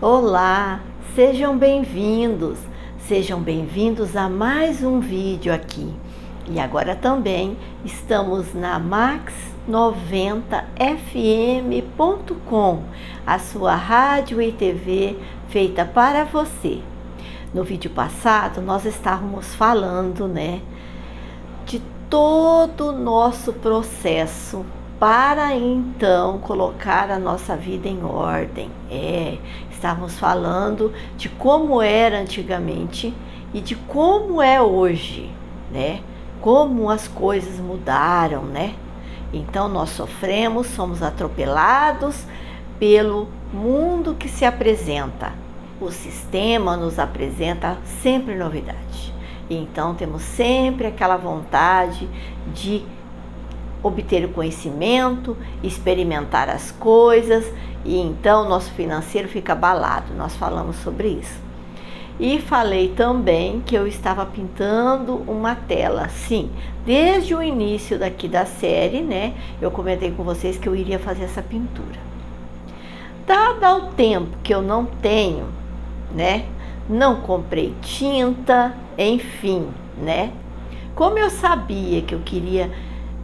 Olá, sejam bem-vindos a mais um vídeo aqui. E agora também estamos na max90fm.com, a sua rádio e TV feita para você. No vídeo passado nós estávamos falando, de todo o nosso processo para então colocar a nossa vida em ordem. Estávamos falando de como era antigamente e de como é hoje, como as coisas mudaram, Então nós sofremos, somos atropelados pelo mundo que se apresenta. O sistema nos apresenta sempre novidade. Então temos sempre aquela vontade de obter o conhecimento, experimentar as coisas, e então nosso financeiro fica abalado. Nós falamos sobre isso. E falei também que eu estava pintando uma tela. Sim, desde o início daqui da série, eu comentei com vocês que eu iria fazer essa pintura. Dado o tempo que eu não tenho, não comprei tinta, enfim, como eu sabia que eu queria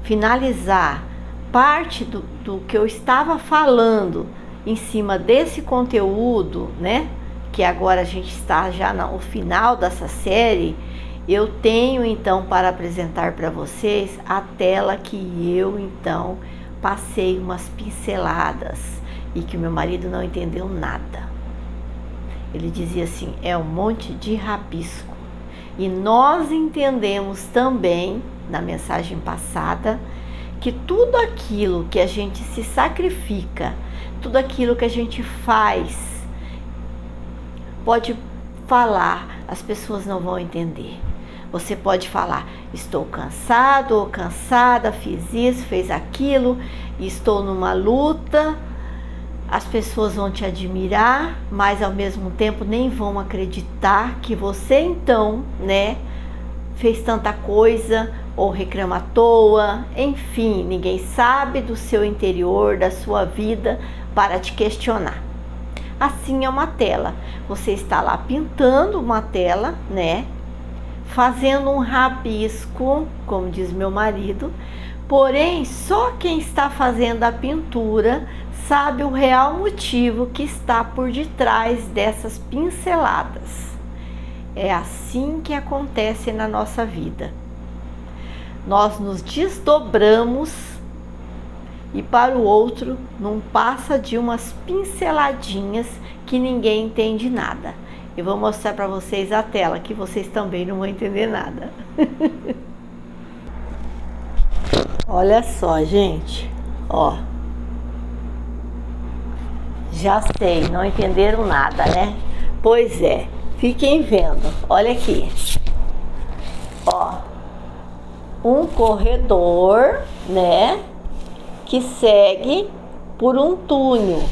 finalizar parte do que eu estava falando em cima desse conteúdo, que agora a gente está já no final dessa série, eu tenho então para apresentar para vocês a tela que eu então passei umas pinceladas e que meu marido não entendeu nada. Ele dizia assim: é um monte de rabisco. E nós entendemos também na mensagem passada que tudo aquilo que a gente se sacrifica, tudo aquilo que a gente faz, pode falar, as pessoas não vão entender. Você pode falar: estou cansado ou cansada, fiz isso, fez aquilo, estou numa luta. As pessoas vão te admirar, mas ao mesmo tempo nem vão acreditar que você então, fez tanta coisa ou reclama à toa. Enfim, ninguém sabe do seu interior, da sua vida, para te questionar. Assim é uma tela. Você está lá pintando uma tela, fazendo um rabisco, como diz meu marido. Porém, só quem está fazendo a pintura sabe o real motivo que está por detrás dessas pinceladas. É assim que acontece na nossa vida. Nós nos desdobramos e para o outro não passa de umas pinceladinhas que ninguém entende nada. Eu vou mostrar para vocês a tela, que vocês também não vão entender nada. Olha só, gente, ó. Já sei, não entenderam nada, Pois é, fiquem vendo, olha aqui. Ó, um corredor, que segue por um túnel.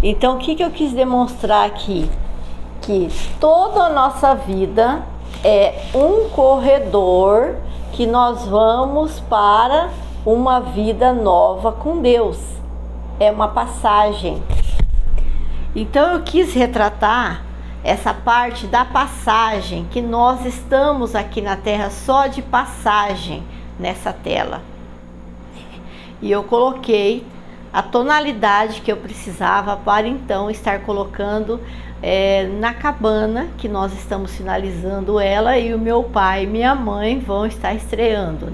Então, o que eu quis demonstrar aqui? Que toda a nossa vida é um corredor que nós vamos para uma vida nova com Deus. É uma passagem. Então eu quis retratar essa parte da passagem, que nós estamos aqui na Terra só de passagem nessa tela. E eu coloquei a tonalidade que eu precisava para então estar colocando na cabana, que nós estamos finalizando ela, e o meu pai e minha mãe vão estar estreando,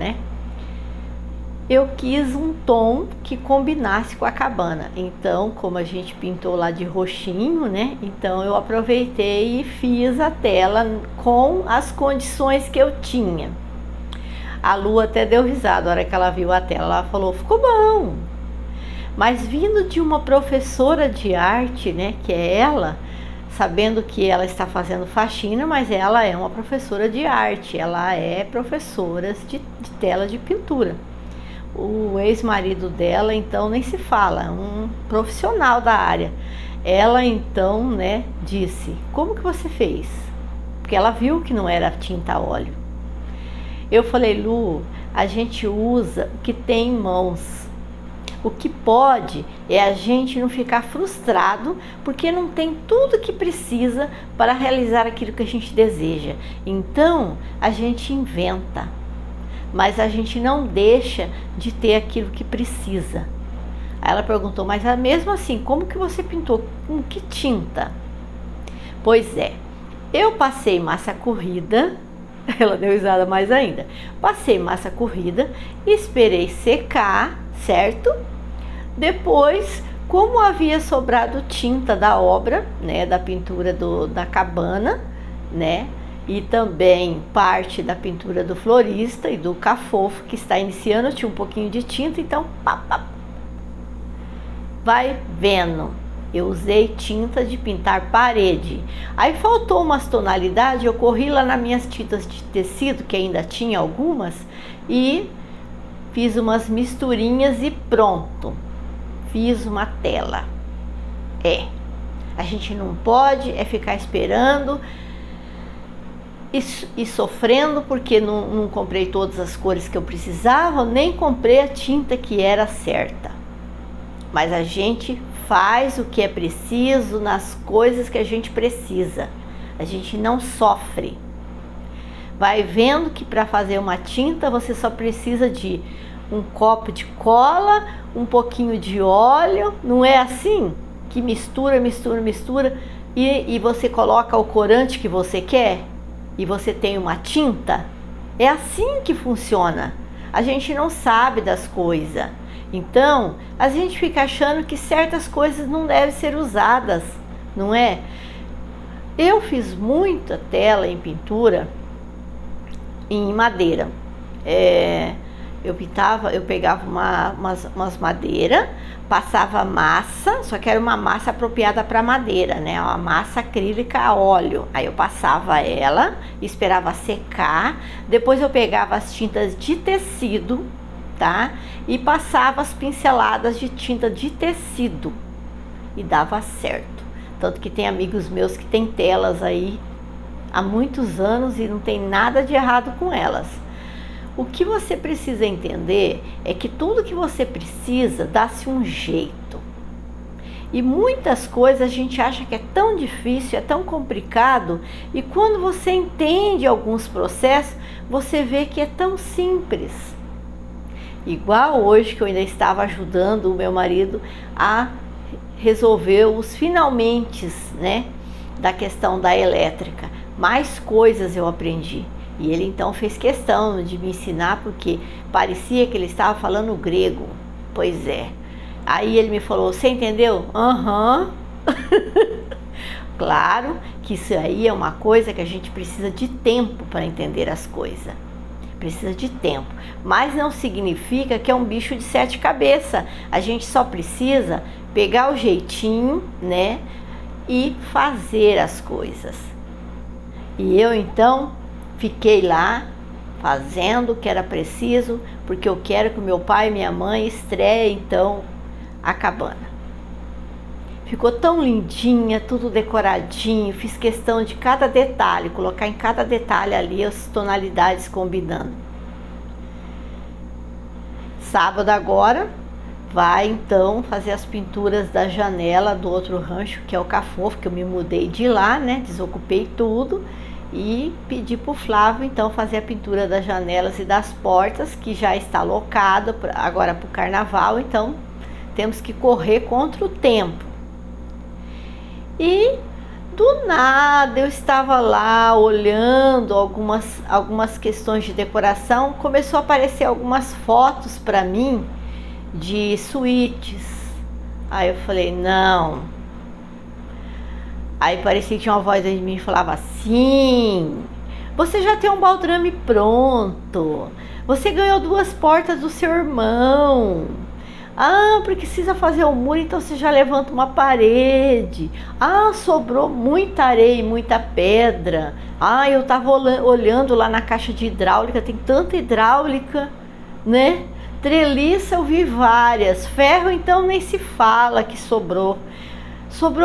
Eu quis um tom que combinasse com a cabana. Então, como a gente pintou lá de roxinho, então eu aproveitei e fiz a tela com as condições que eu tinha. A Lu até deu risada na hora que ela viu a tela. Ela falou: ficou bom. Mas vindo de uma professora de arte, que é ela, sabendo que ela está fazendo faxina, mas ela é uma professora de arte, ela é professora de tela de pintura. O ex-marido dela, então, nem se fala, um profissional da área. Ela, então, disse: como que você fez? Porque ela viu que não era tinta a óleo. Eu falei: Lu, a gente usa o que tem em mãos. O que pode é a gente não ficar frustrado porque não tem tudo que precisa para realizar aquilo que a gente deseja. Então, a gente inventa, mas a gente não deixa de ter aquilo que precisa. Aí ela perguntou, mas mesmo assim, como que você pintou? Com que tinta? Pois é, eu passei massa corrida, ela deu risada mais ainda. Passei massa corrida, esperei secar, certo? Depois, como havia sobrado tinta da obra, né, da pintura da cabana, né, e também parte da pintura do florista e do cafofo que está iniciando, tinha um pouquinho de tinta, então vai vendo. Eu usei tinta de pintar parede. Aí faltou umas tonalidades, eu corri lá nas minhas tintas de tecido, que ainda tinha algumas, e fiz umas misturinhas e pronto. Fiz uma tela. A gente não pode ficar esperando e sofrendo porque não comprei todas as cores que eu precisava, nem comprei a tinta que era certa. Mas a gente faz o que é preciso nas coisas que a gente precisa. A gente não sofre. Vai vendo que para fazer uma tinta você só precisa de um copo de cola, um pouquinho de óleo, não é assim? Que mistura e você coloca o corante que você quer e você tem uma tinta. É assim que funciona. A gente não sabe das coisas. Então, a gente fica achando que certas coisas não devem ser usadas, não é? Eu fiz muita tela em pintura em madeira. Eu pegava umas madeiras, passava massa, só que era uma massa apropriada para madeira, né? Uma massa acrílica a óleo. Aí eu passava ela, esperava secar, depois eu pegava as tintas de tecido, tá? E passava as pinceladas de tinta de tecido e dava certo. Tanto que tem amigos meus que têm telas aí há muitos anos e não tem nada de errado com elas. O que você precisa entender é que tudo que você precisa dá-se um jeito. E muitas coisas a gente acha que é tão difícil, é tão complicado, e quando você entende alguns processos, você vê que é tão simples. Igual hoje que eu ainda estava ajudando o meu marido a resolver os finalmentes, né, da questão da elétrica. Mais coisas eu aprendi. E ele então fez questão de me ensinar porque parecia que ele estava falando grego. Pois é. Aí ele me falou, você entendeu? Aham. Claro que isso aí é uma coisa que a gente precisa de tempo para entender as coisas. Precisa de tempo. Mas não significa que é um bicho de 7 cabeças. A gente só precisa pegar o jeitinho, né? E fazer as coisas. E eu então fiquei lá fazendo o que era preciso, porque eu quero que o meu pai e minha mãe estreiem então a cabana. Ficou tão lindinha, tudo decoradinho, fiz questão de cada detalhe, colocar em cada detalhe ali as tonalidades combinando. Sábado agora vai então fazer as pinturas da janela do outro rancho, que é o Cafofo, que eu me mudei de lá, né? Desocupei tudo e pedi pro Flávio então fazer a pintura das janelas e das portas, que já está alocado agora para o carnaval, então temos que correr contra o tempo. E do nada eu estava lá olhando algumas questões de decoração, começou a aparecer algumas fotos para mim de suítes. Aí eu falei, não. Aí parecia que tinha uma voz dentro de mim que falava assim, você já tem um baldrame pronto, você ganhou 2 portas do seu irmão, precisa fazer um muro, então você já levanta uma parede, sobrou muita areia e muita pedra, eu tava olhando lá na caixa de hidráulica, tem tanta hidráulica, né? Treliça eu vi várias, ferro então nem se fala que sobrou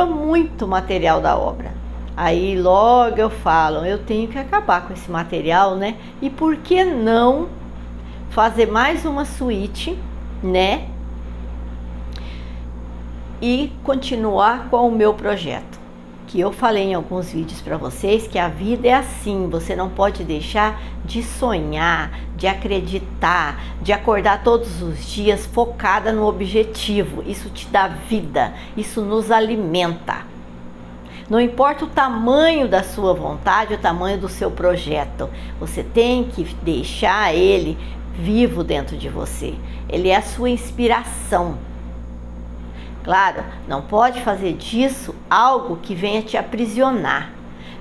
muito material da obra. Aí logo eu falo, eu tenho que acabar com esse material, né? E por que não fazer mais uma suíte, né? e continuar com o meu projeto. Que eu falei em alguns vídeos para vocês que a vida é assim, você não pode deixar de sonhar, de acreditar, de acordar todos os dias focada no objetivo. Isso te dá vida, isso nos alimenta. Não importa o tamanho da sua vontade, o tamanho do seu projeto, você tem que deixar ele vivo dentro de você. Ele é a sua inspiração. Claro, não pode fazer disso algo que venha te aprisionar.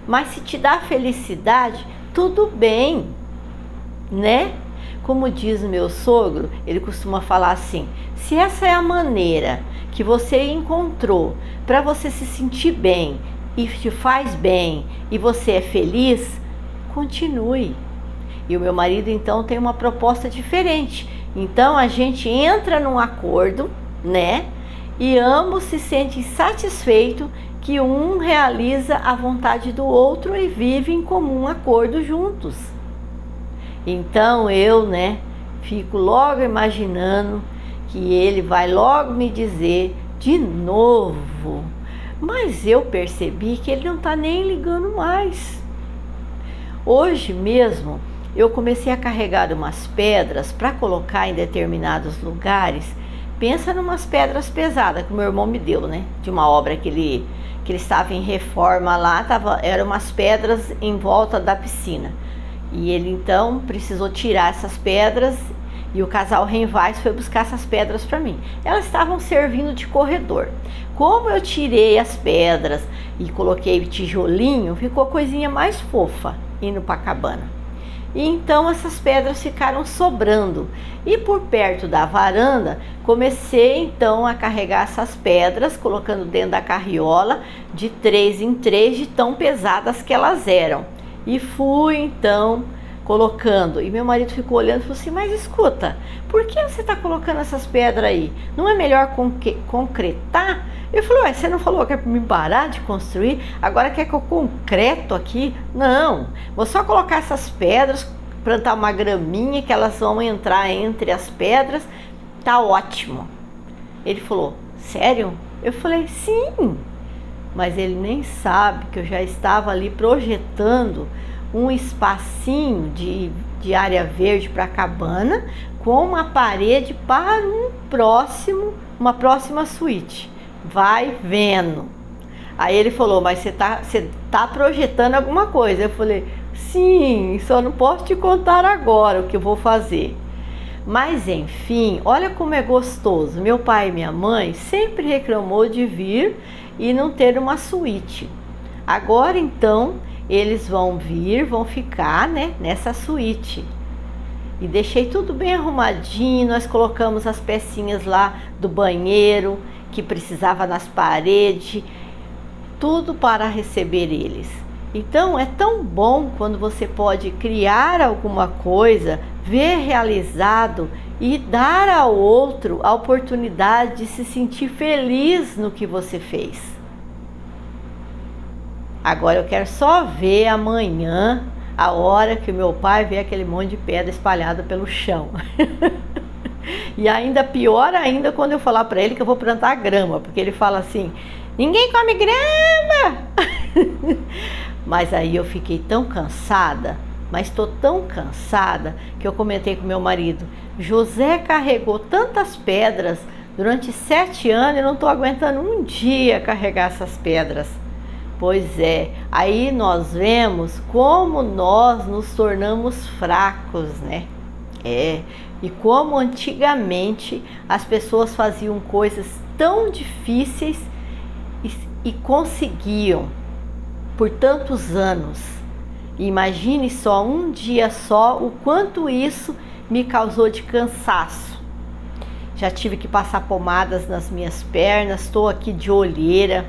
Mas se te dá felicidade, tudo bem, né? Como diz o meu sogro, ele costuma falar assim: se essa é a maneira que você encontrou para você se sentir bem e te faz bem e você é feliz, continue. E o meu marido então tem uma proposta diferente. Então a gente entra num acordo, né? E ambos se sentem satisfeitos que um realiza a vontade do outro e vive em comum acordo juntos. Então eu, né, fico logo imaginando que ele vai logo me dizer de novo. Mas eu percebi que ele não está nem ligando mais. Hoje mesmo eu comecei a carregar umas pedras para colocar em determinados lugares. Pensa numas pedras pesadas que o meu irmão me deu, né? De uma obra que ele estava em reforma lá, eram umas pedras em volta da piscina. E ele então precisou tirar essas pedras e o casal Renvais foi buscar essas pedras para mim. Elas estavam servindo de corredor. Como eu tirei as pedras e coloquei tijolinho, ficou coisinha mais fofa indo para a cabana. E então essas pedras ficaram sobrando. E por perto da varanda, comecei então a carregar essas pedras, colocando dentro da carriola, de 3 em 3, de tão pesadas que elas eram. E fui então colocando. E meu marido ficou olhando e falou assim: mas escuta, por que você está colocando essas pedras aí? Não é melhor concretar? Eu falei: ué, você não falou que é para me parar de construir? Agora quer que eu concreto aqui? Não, vou só colocar essas pedras, plantar uma graminha que elas vão entrar entre as pedras, tá ótimo. Ele falou: sério? Eu falei: sim. Mas ele nem sabe que eu já estava ali projetando um espacinho de área verde para a cabana, com uma parede para uma próxima suíte. Vai vendo. Aí ele falou: mas você tá projetando alguma coisa? Eu falei: sim, só não posso te contar agora o que eu vou fazer. Mas enfim, olha como é gostoso. Meu pai e minha mãe sempre reclamou de vir e não ter uma suíte. Agora então eles vão ficar, né, nessa suíte. E deixei tudo bem arrumadinho, nós colocamos as pecinhas lá do banheiro que precisava nas paredes, tudo para receber eles. Então é tão bom quando você pode criar alguma coisa, ver realizado e dar ao outro a oportunidade de se sentir feliz no que você fez. Agora eu quero só ver amanhã, a hora que o meu pai vê aquele monte de pedra espalhada pelo chão. E ainda pior ainda quando eu falar para ele que eu vou plantar grama, porque ele fala assim: ninguém come grama. Mas aí eu fiquei tão cansada, mas estou tão cansada que eu comentei com meu marido: José carregou tantas pedras durante 7 anos e não estou aguentando um dia carregar essas pedras. Pois é, aí nós vemos como nós nos tornamos fracos, né? E como antigamente as pessoas faziam coisas tão difíceis e conseguiam por tantos anos. Imagine só, um dia só, o quanto isso me causou de cansaço. Já tive que passar pomadas nas minhas pernas, estou aqui de olheira,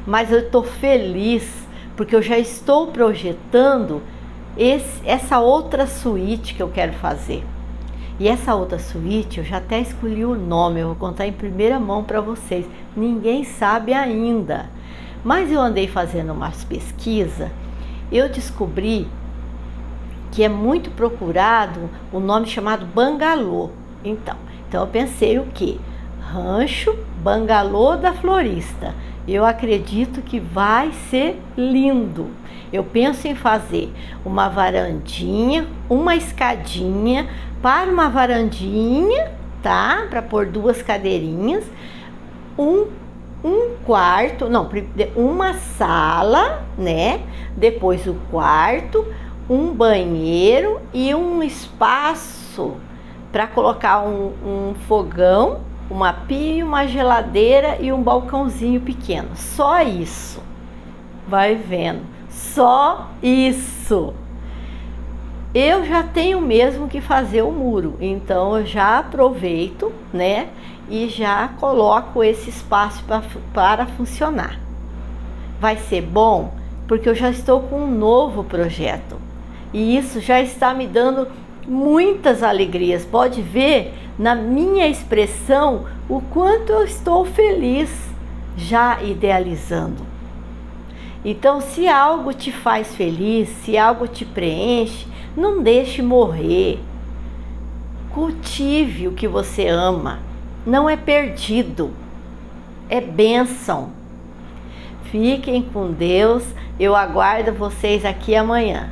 mas eu estou feliz porque eu já estou projetando essa outra suíte que eu quero fazer. E essa outra suíte eu já até escolhi o nome, eu vou contar em primeira mão para vocês. Ninguém sabe ainda, mas eu andei fazendo umas pesquisas, eu descobri que é muito procurado o nome chamado bangalô. Então eu pensei o quê? Rancho Bangalô da Florista. Eu acredito que vai ser lindo. Eu penso em fazer uma varandinha, uma escadinha para uma varandinha, tá? Para pôr 2 cadeirinhas, um quarto, não, uma sala, né? Depois o quarto, um banheiro e um espaço para colocar um fogão, uma pia, uma geladeira e um balcãozinho pequeno. Só isso. Vai vendo. Só isso. Eu já tenho mesmo que fazer o muro, então eu já aproveito, né? E já coloco esse espaço para funcionar. Vai ser bom porque eu já estou com um novo projeto. E isso já está me dando muitas alegrias. Pode ver na minha expressão o quanto eu estou feliz já idealizando. Então, se algo te faz feliz, se algo te preenche, não deixe morrer. Cultive o que você ama. Não é perdido, é bênção. Fiquem com Deus. Eu aguardo vocês aqui amanhã.